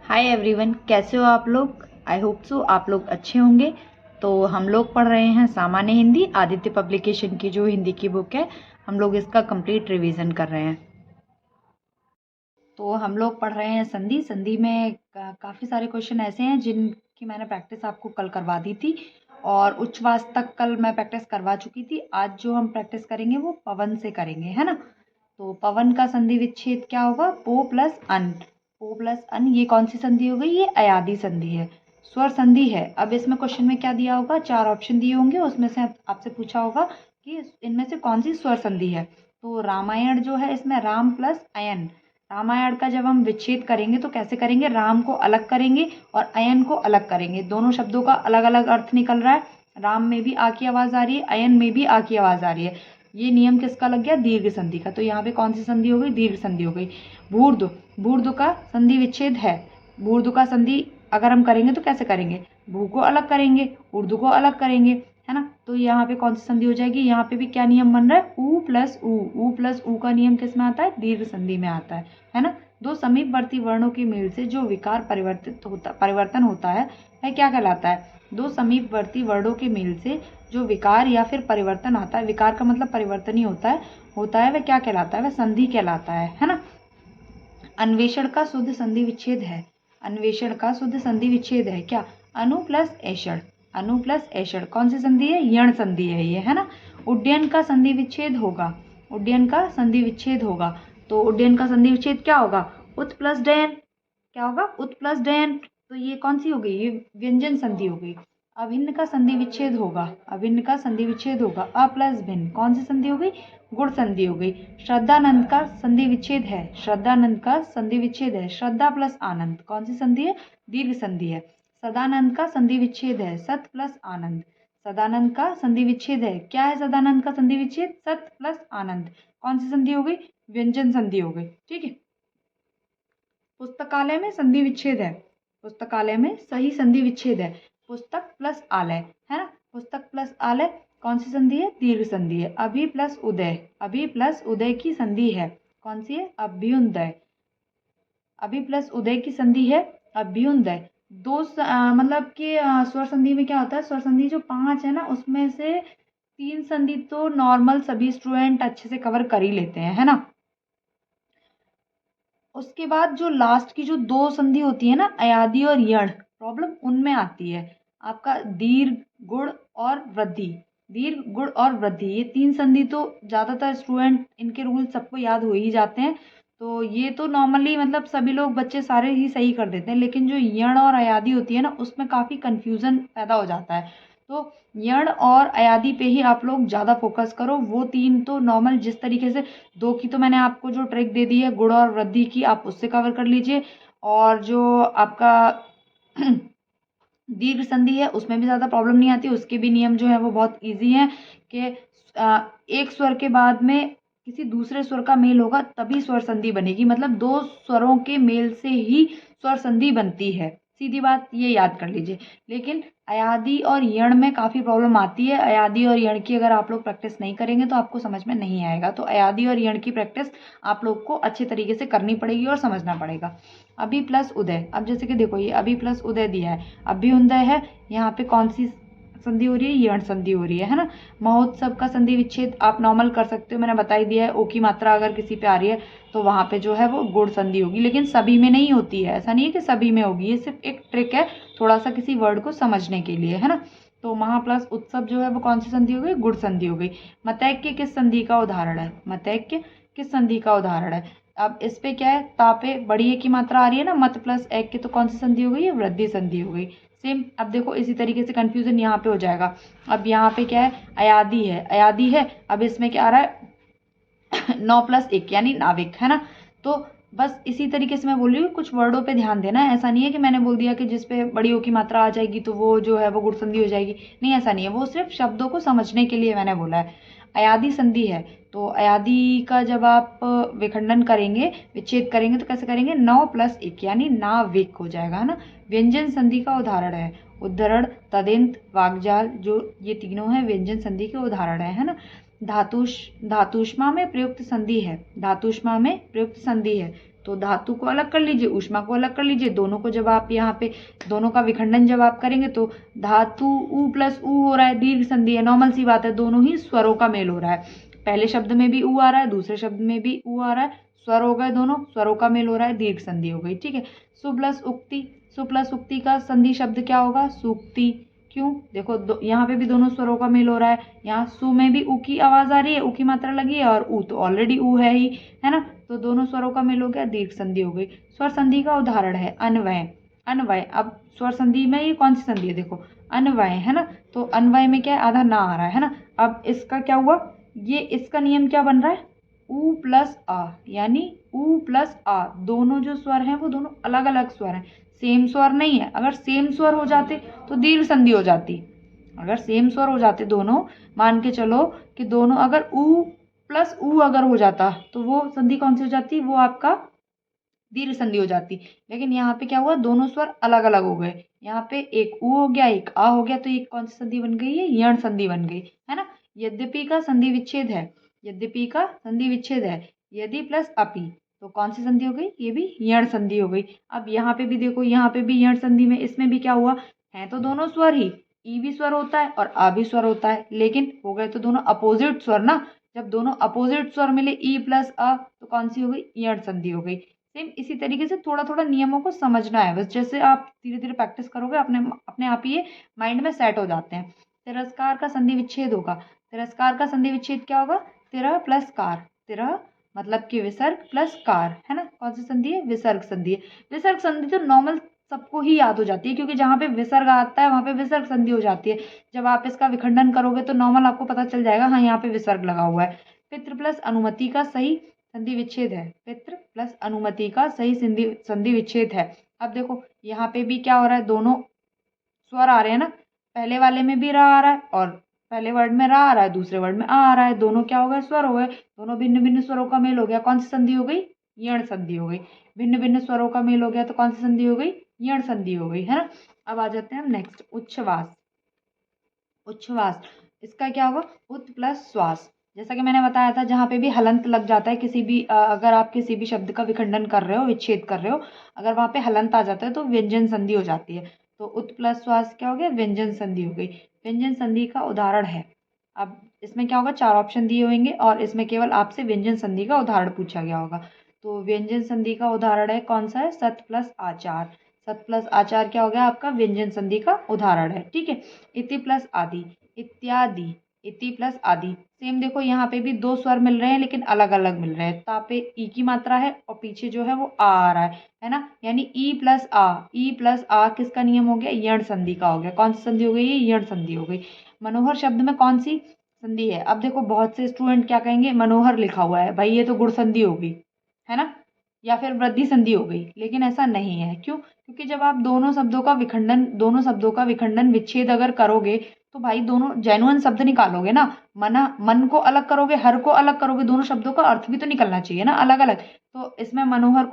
Hi everyone, कैसे हो आप लोग। आई होप सो आप लोग अच्छे होंगे। तो हम लोग पढ़ रहे हैं सामान्य हिंदी, आदित्य पब्लिकेशन की जो हिंदी की बुक है, हम लोग इसका कंप्लीट रिवीजन कर रहे हैं। तो हम लोग पढ़ रहे हैं संधि। संधि में काफ़ी सारे क्वेश्चन ऐसे हैं जिनकी मैंने प्रैक्टिस आपको कल करवा दी थी, और उच्छ्वास तक कल मैं प्रैक्टिस करवा चुकी थी। आज जो हम प्रैक्टिस करेंगे वो पवन से करेंगे, है ना। तो पवन का संधि विच्छेद क्या होगा? पो प्लस अन। पो प्लस अन, ये कौन सी संधि हो गई? ये अयादी संधि है, स्वर संधि है। अब इसमें क्वेश्चन में क्या दिया होगा? 4 ऑप्शन दिए होंगे, उसमें से आपसे पूछा होगा कि इनमें से कौन सी स्वर संधि है। तो रामायण जो है, इसमें राम प्लस अयन। रामायण का जब हम विच्छेद करेंगे तो कैसे करेंगे? राम को अलग करेंगे और अयन को अलग करेंगे। दोनों शब्दों का अलग अलग अर्थ निकल रहा है। राम में भी आ की आवाज़ आ रही है, अयन में भी आ की आवाज़ आ रही है। ये नियम किसका लग गया? दीर्घ संधि का। तो यहाँ पे कौन सी संधि हो गई? दीर्घ संधि हो गई। भूर्दु, भूर्दु का संधि विच्छेद है। भूर्दु का संधि अगर हम करेंगे तो कैसे करेंगे? भू को अलग करेंगे, उर्दू को अलग करेंगे, है ना। तो यहाँ पे कौन सी संधि हो जाएगी? यहाँ पे भी क्या नियम बन रहा है? ऊ प्लस ऊ। ऊ प्लस ऊ का नियम किस में आता है? दीर्घ संधि में आता है ना। दो समीपवर्ती वर्णों के मेल से जो विकार परिवर्तन होता है वह क्या कहलाता है? दो समीपवर्ती वर्णों के मेल से जो विकार या फिर परिवर्तन आता है, विकार का मतलब परिवर्तन ही होता है, वह क्या कहलाता है? वह संधि कहलाता है ना। अन्वेषण का शुद्ध संधि विच्छेद है। अन्वेषण का शुद्ध संधि विच्छेद है क्या? अनु प्लस ऐषण। अनु प्लस ऐषण कौन सी संधि है? यण संधि है ये, है ना। उड्डयन का संधि विच्छेद होगा। उड्डयन का संधि विच्छेद होगा। तो उड्डयन का संधि विच्छेद क्या होगा? उत प्लस डयन। क्या होगा? उत प्लस डयन। तो ये कौन सी हो गई? ये व्यंजन संधि हो गई। अभिन्न का संधि विच्छेद होगा। अभिन्न का संधि विच्छेद होगा। अ प्लस भिन्न कौन सी संधि हो गई? गुण संधि हो गई। श्रद्धानंद का संधि विच्छेद है। श्रद्धानंद का संधि विच्छेद है। श्रद्धा प्लस आनंद कौन सी संधि है? दीर्घ संधि है। सदानंद का संधि विच्छेद है। सत प्लस आनंद। सदानंद का संधि विच्छेद है। क्या है सदानंद का संधि विच्छेद? सत प्लस आनंद कौन सी संधि हो गई? व्यंजन संधि हो गई। ठीक है। पुस्तकालय में संधि विच्छेद है। पुस्तकालय में सही संधि विच्छेद है। पुस्तक प्लस आलय, है ना। पुस्तक प्लस आलय कौन सी संधि है? दीर्घ संधि है। अभि प्लस उदय। अभि प्लस उदय की संधि है। कौन सी है? अभ्युदय। अभि प्लस उदय की संधि है अभ्युदय। मतलब कि स्वर संधि में क्या होता है? स्वर संधि जो 5 है ना, उसमें से 3 संधि तो नॉर्मल सभी स्टूडेंट अच्छे से कवर कर ही लेते हैं, है ना। उसके बाद जो लास्ट की जो 2 संधि होती है ना, अयादी और यण, प्रॉब्लम उनमें आती है। आपका दीर्घ, गुण और वृद्धि। दीर्घ, गुण और वृद्धि, ये 3 संधि तो ज़्यादातर स्टूडेंट, इनके रूल सबको याद हो ही जाते हैं। तो ये तो नॉर्मली मतलब सभी लोग, बच्चे सारे ही सही कर देते हैं। लेकिन जो यण और अयादी होती है ना, उसमें काफ़ी कन्फ्यूज़न पैदा हो जाता है। तो यण और अयादी पे ही आप लोग ज़्यादा फोकस करो। वो 3 तो नॉर्मल जिस तरीके से, 2 की तो मैंने आपको जो ट्रिक दे दी है गुण और वृद्धि की, आप उससे कवर कर लीजिए। और जो आपका दीर्घ संधि है उसमें भी ज़्यादा प्रॉब्लम नहीं आती। उसके भी नियम जो है वो बहुत ईजी हैं कि एक स्वर के बाद में किसी दूसरे स्वर का मेल होगा तभी स्वर संधि बनेगी। मतलब 2 स्वरों के मेल से ही स्वर संधि बनती है। सीधी बात, ये याद कर लीजिए। लेकिन अयादी और यण में काफ़ी प्रॉब्लम आती है। अयादी और यण की अगर आप लोग प्रैक्टिस नहीं करेंगे तो आपको समझ में नहीं आएगा। तो अयादी और यण की प्रैक्टिस आप लोग को अच्छे तरीके से करनी पड़ेगी और समझना पड़ेगा। अभी प्लस उदय, अब जैसे कि देखो ये अभी प्लस उदय दिया है, अभ्युदय है। यहाँ पे कौन सी संधि हो रही है? यण संधि हो रही है ना। महोत्सव का संधि विच्छेद आप नॉर्मल कर सकते हो, मैंने बता ही दिया है। ओ की मात्रा अगर किसी पे आ रही है तो वहाँ पे जो है वो गुण संधि होगी। लेकिन सभी में नहीं होती है, ऐसा नहीं है कि सभी में होगी। ये सिर्फ एक ट्रिक है थोड़ा सा किसी वर्ड को समझने के लिए, है ना। तो महा प्लस उत्सव जो है वो कौन सी संधि हो गई? गुण संधि हो गई। मतैक्य किस संधि का उदाहरण है? मतैक्य किस संधि का उदाहरण है? अब इस पे क्या है? तापे बड़ी ए की मात्रा आ रही है ना, मत प्लस एक की, तो कौन सी संधि हो गई? वृद्धि संधि हो गई। सेम, अब देखो इसी तरीके से कंफ्यूजन यहाँ पे हो जाएगा। अब यहाँ पे क्या है? अयादी है, अयादी है। अब इसमें क्या आ रहा है? 9 प्लस 1 यानी नाविक, है ना। तो बस इसी तरीके से मैं बोल रही हूँ, कुछ वर्डों पे ध्यान देना है। ऐसा नहीं है कि मैंने बोल दिया कि जिस पे बड़ी ओ की मात्रा आ जाएगी तो वो जो है वो गुण संधि हो जाएगी। नहीं, ऐसा नहीं है। वो सिर्फ शब्दों को समझने के लिए मैंने बोला है। अयादी संधि है, तो अयादी का जब आप विखंडन करेंगे, विच्छेद करेंगे, तो कैसे करेंगे? 9 प्लस 1 यानी नाविक हो जाएगा, है ना। व्यंजन संधि का उदाहरण है उद्धरण, तदिंत, वाग्जाल, जो ये तीनों है व्यंजन संधि के उदाहरण है ना। धातुष्मा में प्रयुक्त संधि है। धातुष्मा में प्रयुक्त संधि है तो धातु को अलग कर लीजिए, ऊष्मा को अलग कर लीजिए, दोनों को जब आप यहाँ पे दोनों का विखंडन जब आप करेंगे तो धातु ऊ प्लस ऊ हो रहा है, दीर्घ संधि है, नॉर्मल सी बात है, दोनों ही स्वरों का मेल हो रहा है। पहले शब्द में भी ऊ आ रहा है, दूसरे शब्द में भी ऊ आ रहा है, स्वर हो गए, दोनों स्वरों का मेल हो रहा है, दीर्घ संधि हो गई। ठीक है, सु प्लस उक्ति, सु प्लस उक्ति का संधि शब्द क्या होगा? सूक्ति। क्यों? देखो यहाँ पे भी दोनों स्वरों का मेल हो रहा है, यहाँ सु में भी ऊ की आवाज आ रही है, ऊ की मात्रा लगी है, और ऊ तो ऑलरेडी ऊ है ही, है ना, तो दोनों स्वरों का मेल हो गया, दीर्घ संधि हो गई। स्वर संधि का उदाहरण है अन्वय। अन्वय, अब स्वर संधि में ये कौन सी संधि है? देखो अन्वय, है ना, तो अन्वय में क्या है? आधा ना आ रहा है ना। अब इसका क्या हुआ? ये इसका नियम क्या बन रहा है? ऊ प्लस आ, यानी ऊ प्लस आ, दोनों जो स्वर हैं वो दोनों अलग अलग स्वर हैं, सेम स्वर नहीं है। अगर सेम स्वर हो जाते तो दीर्घ संधि हो जाती। अगर सेम स्वर हो जाते दोनों, मान के चलो कि दोनों अगर ऊ प्लस ऊ अगर हो जाता तो वो संधि कौन सी हो जाती? वो आपका दीर्घ संधि हो जाती। लेकिन यहाँ पे क्या हुआ? दोनों स्वर अलग अलग हो गए। यहाँ पे एक ऊ हो गया, एक आ हो गया, तो ये कौन सी संधि बन गई? है यण संधि बन गई, है ना। यद्यपि का संधि विच्छेद है, यद्यपि का संधि विच्छेद है, यदि प्लस अपि, तो कौन सी संधि हो गई? ये भी यण संधि हो गई। अब यहाँ पे भी देखो, यहाँ पे भी यण संधि में, इसमें भी क्या हुआ? है तो दोनों स्वर ही, ई भी स्वर होता है और आ भी स्वर होता है, लेकिन हो गए तो दोनों अपोजिट स्वर ना। जब दोनों अपोजिट स्वर मिले ई प्लस अ, तो कौन सी हो गई? यण संधि हो गई। सेम इसी तरीके से थोड़ा थोड़ा नियमों को समझना है बस, जैसे आप धीरे धीरे प्रैक्टिस करोगे अपने अपने आप ही ये माइंड में सेट हो जाते हैं। तिरस्कार का संधि विच्छेद होगा। तिरस्कार का संधि विच्छेद क्या होगा? तिरह प्लस कार, तिरह मतलब कि विसर्ग प्लस कार, है ना। कौन सी संधि है? विसर्ग संधि है। विसर्ग संधि तो नॉर्मल सबको ही याद हो जाती है, क्योंकि जहाँ पे विसर्ग आता है वहाँ पे विसर्ग संधि हो जाती है। जब आप इसका विखंडन करोगे तो नॉर्मल आपको पता चल जाएगा, हाँ यहाँ पे विसर्ग लगा हुआ है। पितृ प्लस अनुमति का सही संधि विच्छेद है, पितृ प्लस अनुमति का सही संधि विच्छेद है। अब देखो यहाँ पे भी क्या हो रहा है? दोनों स्वर आ रहे हैं ना, पहले वाले में भी रा आ रहा है और पहले वर्ड में रा आ रहा है, दूसरे वर्ड में आ रहा है, दोनों क्या हो गए? स्वर हो गए, दोनों भिन्न भिन्न स्वरों का मेल हो गया। कौन सी संधि हो गई? यण संधि हो गई। भिन्न भिन्न स्वरों का मेल हो गया तो कौन सी संधि हो गई? यण संधि हो गई, है ना। अब आ जाते हैं हम नेक्स्ट, उच्छ्वास। उच्छ्वास, इसका क्या होगा? उत प्लस श्वास। जैसा कि मैंने बताया था, जहाँ पे भी हलंत लग जाता है किसी भी अगर आप किसी भी शब्द का विखंडन कर रहे हो, विच्छेद कर रहे हो, अगर वहाँ पे हलंत आ जाता है तो व्यंजन संधि हो जाती है। तो उत प्लस श्वास क्या हो गया? व्यंजन संधि हो गई। व्यंजन संधि का उदाहरण है। अब इसमें क्या होगा? 4 ऑप्शन दिए होंगे और इसमें केवल आपसे व्यंजन संधि का उदाहरण पूछा गया होगा। तो व्यंजन संधि का उदाहरण है कौन सा है? सत प्लस आचार। सत प्लस आचार क्या हो गया? आपका व्यंजन संधि का उदाहरण है। ठीक है। इति प्लस आदि, इत्यादि, इति प्लस आदि। सेम देखो यहाँ पे भी दो स्वर मिल रहे हैं लेकिन अलग अलग मिल रहे हैं। ता पे ई की मात्रा है और पीछे जो है वो आ रहा है ना। यानी ई प्लस आ, ई प्लस आ किसका नियम हो गया? यण संधि का हो गया। कौन सी संधि हो गई? ये यण संधि हो गई। मनोहर शब्द में कौन सी संधि है? अब देखो बहुत से स्टूडेंट क्या कहेंगे? मनोहर लिखा हुआ है, भाई ये तो गुण संधि हो गई, है ना, या फिर वृद्धि संधि हो गई। लेकिन ऐसा नहीं है। क्यों? क्योंकि जब आप दोनों शब्दों का विखंडन विच्छेद अगर करोगे तो भाई दोनों जेन्युइन शब्द निकालोगे ना। मन को अलग करोगे, हर को अलग करोगे, दोनों शब्दों का अर्थ भी तो निकलना चाहिए ना अलग अलग। तो इसमें मनोहर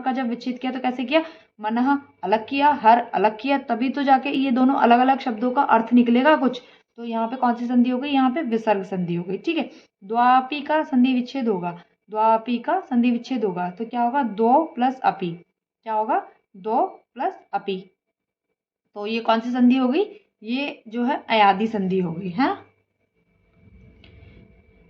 का जब विच्छेद किया तो कैसे किया? मनः अलग किया, हर अलग किया, तभी तो जाके ये दोनों अलग अलग शब्दों का अर्थ निकलेगा कुछ। तो यहाँ पे कौन सी संधि हो गई? यहाँ पे विसर्ग संधि हो गई। ठीक है। द्वापी का संधि विच्छेद होगा। द्वापी का संधि विच्छेद होगा तो क्या होगा? दो प्लस अपी। क्या होगा? दो प्लस अपी। तो ये कौन सी संधि हो गई? ये जो है अयादि संधि हो गई है।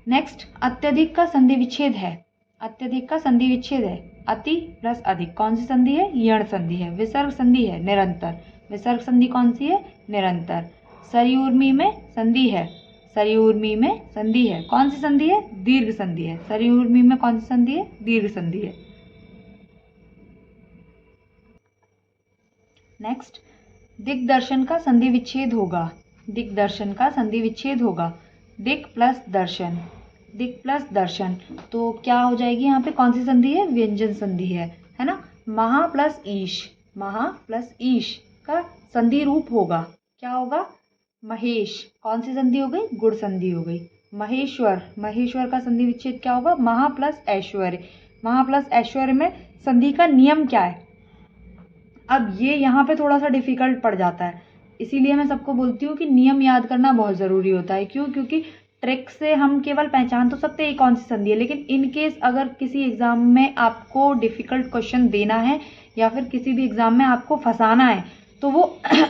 नेक्स्ट, अत्यधिक का संधि विच्छेद है। अत्यधिक का संधि विच्छेद है। अति प्लस अधिक, कौन सी संधि है? यण संधि है। विसर्ग संधि है निरंतर। विसर्ग संधि कौन सी है? निरंतर। सरयूर्मी में संधि है। सरयूर्मी में संधि है। कौन सी संधि है? दीर्घ संधि है। सरयूर्मी में कौन सी संधि है? दीर्घ संधि है। नेक्स्ट, दिग्दर्शन का संधि विच्छेद होगा। दिग्दर्शन का संधि विच्छेद होगा। दिक प्लस दर्शन, दिक प्लस दर्शन, तो क्या हो जाएगी? यहाँ पे कौन सी संधि है? व्यंजन संधि है ना। महा प्लस ईश, महा प्लस ईश का संधि रूप होगा। क्या होगा? महेश। कौन सी संधि हो गई? गुण संधि हो गई। महेश्वर, महेश्वर का संधि विच्छेद क्या होगा? महा प्लस ऐश्वर्य। महा प्लस ऐश्वर्य में संधि का नियम क्या है? अब ये यहाँ पे थोड़ा सा डिफिकल्ट पड़ जाता है, इसीलिए मैं सबको बोलती हूँ कि नियम याद करना बहुत ज़रूरी होता है। क्यों? क्योंकि ट्रिक से हम केवल पहचान तो सकते हैं कौन सी संधि है, लेकिन इन केस अगर किसी एग्जाम में आपको डिफिकल्ट क्वेश्चन देना है या फिर किसी भी एग्जाम में आपको फंसाना है तो वो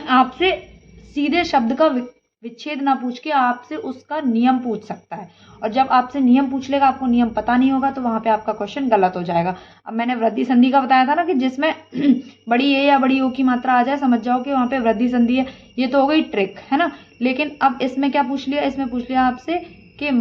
आपसे सीधे शब्द का विच्छेद ना पूछ के आपसे उसका नियम पूछ सकता है। और जब आपसे नियम पूछ लेगा, आपको नियम पता नहीं होगा, तो वहां पे आपका क्वेश्चन गलत हो जाएगा। अब मैंने वृद्धि संधि का बताया था ना कि जिसमें बड़ी ए या बड़ी ओ की मात्रा आ जाए, समझ जाओ कि वहां पे वृद्धि संधि है। ये तो हो गई ट्रिक, है ना। लेकिन अब इसमें क्या पूछ लिया, इसमें पूछ लिया आपसे कि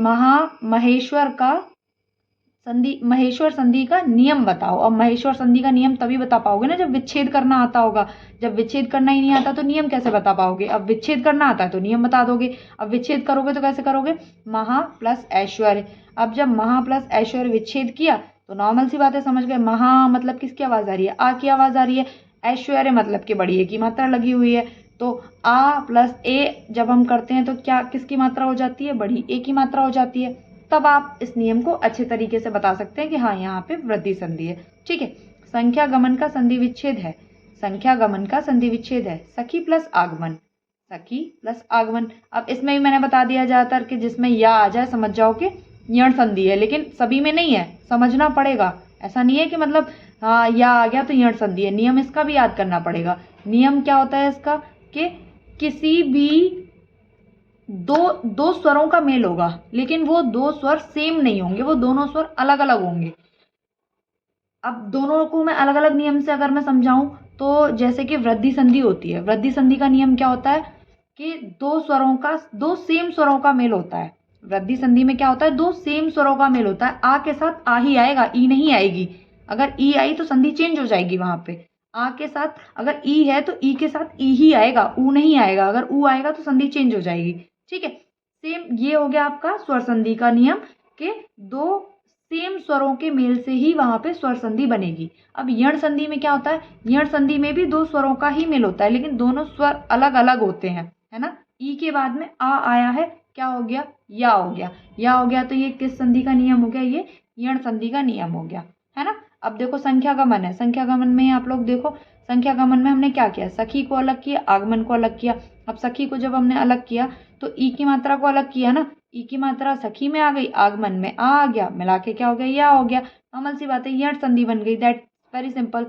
महेश्वर संधि का नियम बताओ। अब महेश्वर संधि का नियम तभी बता पाओगे ना जब विच्छेद करना आता होगा। जब विच्छेद करना ही नहीं आता तो नियम कैसे बता पाओगे। अब विच्छेद करना आता है तो नियम बता दोगे। अब विच्छेद करोगे तो कैसे करोगे, महा प्लस ऐश्वर्य। अब जब महा प्लस ऐश्वर्य विच्छेद किया तो नॉर्मल सी बात है, समझ गए। महा मतलब किसकी आवाज आ रही है, आ की आवाज आ रही है। ऐश्वर्य मतलब कि बड़ी ए की मात्रा लगी हुई है, तो आ प्लस ए जब हम करते हैं तो क्या किसकी मात्रा हो जाती है, बड़ी ए की मात्रा हो जाती है। तब आप इस नियम को अच्छे तरीके से बता सकते हैं कि हाँ यहाँ पे वृद्धि संधि है। ठीक है। संख्या गमन का संधि विच्छेद है, संख्या गमन का संधि विच्छेद है सखी प्लस आगमन, सखी प्लस आगमन। अब इसमें भी मैंने बता दिया ज्यादातर कि जिसमें या आ जाए समझ जाओ कि यण संधि है, लेकिन सभी में नहीं है, समझना पड़ेगा। ऐसा नहीं है कि मतलब हाँ या आ गया तो यण संधि है। नियम इसका भी याद करना पड़ेगा। नियम क्या होता है इसका कि किसी भी दो स्वरों का मेल होगा, लेकिन वो दो स्वर सेम नहीं होंगे, वो दोनों स्वर अलग अलग होंगे। अब दोनों को मैं अलग अलग नियम से अगर मैं समझाऊं तो जैसे कि वृद्धि संधि होती है, वृद्धि संधि का नियम क्या होता है कि दो सेम स्वरों का मेल होता है। वृद्धि संधि में क्या होता है, दो सेम स्वरों का मेल होता है। आ के साथ आ ही आएगा, ई नहीं आएगी। अगर ई आई तो संधि चेंज हो जाएगी वहां पे। आ के साथ अगर ई है तो ई के साथ ई ही आएगा, ऊ नहीं आएगा। अगर ऊ आएगा तो संधि चेंज हो जाएगी। ठीक है। सेम ये हो गया आपका स्वर संधि का नियम कि दो सेम स्वरों के मेल से ही वहां पे स्वर संधि बनेगी। अब यण संधि में क्या होता है, यण संधि में भी दो स्वरों का ही मेल होता है, लेकिन दोनों स्वर अलग अलग होते हैं, है ना। ई के बाद में आ आया है, क्या हो गया, या हो गया। या हो गया तो ये किस संधि का नियम हो गया, ये यण संधि का नियम हो गया, है ना। अब देखो संख्या गमन है, संख्या गमन में आप लोग देखो, संख्या गमन में हमने क्या किया, सखी को अलग किया, आगमन को अलग किया। अब सखी को जब हमने अलग किया तो ई की मात्रा को अलग किया ना, ई की मात्रा सखी में आ गई, आगमन में आ गया, मिला के क्या हो गया, या हो गया। नॉर्मल सी बात है, यण संधि बन गई, दैट वेरी सिंपल।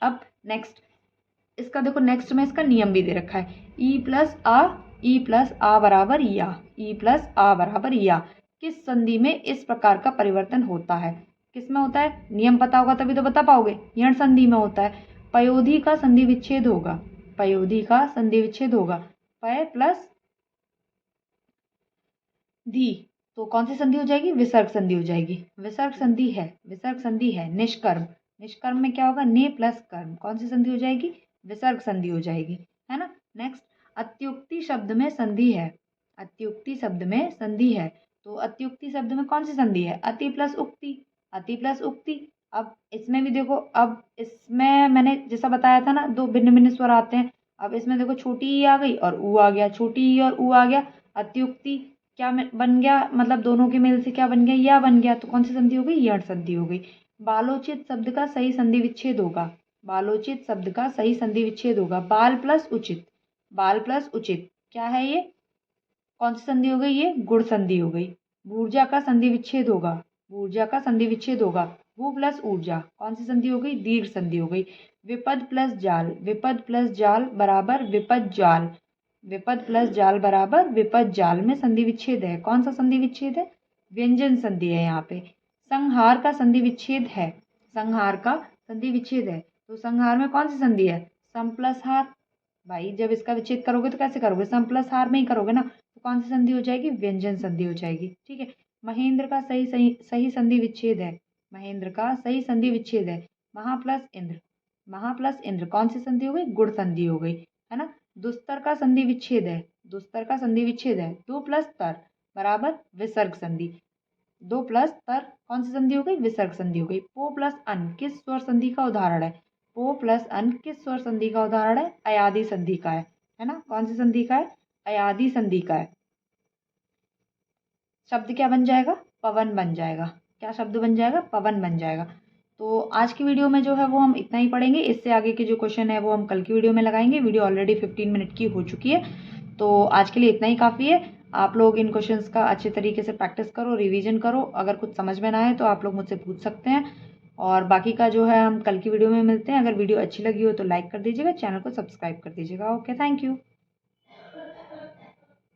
अब नेक्स्ट इसका देखो, नेक्स्ट में इसका नियम भी दे रखा है, ई प्लस आ बराबर या, ई प्लस आ बराबर या। किस संधि में इस प्रकार का परिवर्तन होता है, किस में होता है, नियम पता होगा तभी तो बता पाओगे। यण संधि में होता है। पयोधी का संधि विच्छेद होगा, पयोधी का संधि विच्छेद होगा, पय प्लस धी, तो कौन सी संधि हो जाएगी, विसर्ग संधि हो जाएगी। विसर्ग संधि है, विसर्ग संधि है। निष्कर्म, निष्कर्म में क्या होगा, ने प्लस कर्म, कौन सी संधि हो जाएगी, विसर्ग संधि हो जाएगी, है ना। नेक्स्ट, अत्युक्ति शब्द में संधि है, अत्युक्ति शब्द में संधि है, तो अत्युक्ति शब्द में कौन सी संधि है, अति प्लस उक्ति, अति प्लस उक्ति। अब इसमें भी देखो, अब इसमें मैंने जैसा बताया था ना, दो भिन्न भिन्न स्वर आते हैं। अब इसमें देखो, छोटी ई आ गई और ऊ आ गया, छोटी ई और ऊ आ गया, अत्युक्ति क्या बन गया, मतलब दोनों के मेल से क्या बन गया, या बन गया, तो कौन सी संधि हो गई, यण संधि हो गई। बालोचित शब्द का सही संधि विच्छेद होगा, बालोचित शब्द का सही संधि विच्छेद होगा, बाल प्लस उचित, बाल प्लस उचित क्या है ये, कौन सी संधि हो गई, ये गुण संधि हो गई। ऊर्जा का संधि विच्छेद होगा, ऊर्जा का संधि विच्छेद होगा, भू प्लस ऊर्जा, कौन सी संधि हो गई, दीर्घ संधि हो गई। विपद प्लस जाल, विपद प्लस जाल बराबर विपद जाल, विपद प्लस जाल बराबर विपद जाल में संधि विच्छेद है, कौन सा संधि विच्छेद है, व्यंजन संधि है यहाँ पे। संहार का संधि विच्छेद है, संहार का संधि विच्छेद है, तो संहार में कौन सी संधि है, सम प्लस हार। भाई जब इसका विच्छेद करोगे तो कैसे करोगे, सम प्लस हार में ही करोगे ना, तो कौन सी संधि हो जाएगी, व्यंजन संधि हो जाएगी। ठीक है। महेंद्र का सही सही सही संधि विच्छेद है, महेंद्र का सही संधि विच्छेद है, महा प्लस इंद्र, महा प्लस इंद्र, कौन सी संधि हो गई, गुण संधि हो गई, है ना। दुस्तर का संधि विच्छेद है, दुस्तर का संधि विच्छेद है, दो प्लस तर बराबर विसर्ग संधि, दो प्लस तर कौन सी संधि हो गई, विसर्ग संधि हो गई। पो प्लस अन किस स्वर संधि का उदाहरण है, पो प्लस अन किस स्वर संधि का उदाहरण है, अयादि संधि का है ना। कौन सी संधि का है, अयादि संधि का है। शब्द क्या बन जाएगा, पवन बन जाएगा, क्या शब्द बन जाएगा, पवन बन जाएगा। तो आज की वीडियो में जो है वो हम इतना ही पढ़ेंगे, इससे आगे के जो क्वेश्चन है वो हम कल की वीडियो में लगाएंगे। वीडियो ऑलरेडी 15 मिनट की हो चुकी है, तो आज के लिए इतना ही काफ़ी है। आप लोग इन क्वेश्चंस का अच्छे तरीके से प्रैक्टिस करो, रिवीजन करो। अगर कुछ समझ में ना आए तो आप लोग मुझसे पूछ सकते हैं, और बाकी का जो है हम कल की वीडियो में मिलते हैं। अगर वीडियो अच्छी लगी हो तो लाइक कर दीजिएगा, चैनल को सब्सक्राइब कर दीजिएगा। Okay, thank you.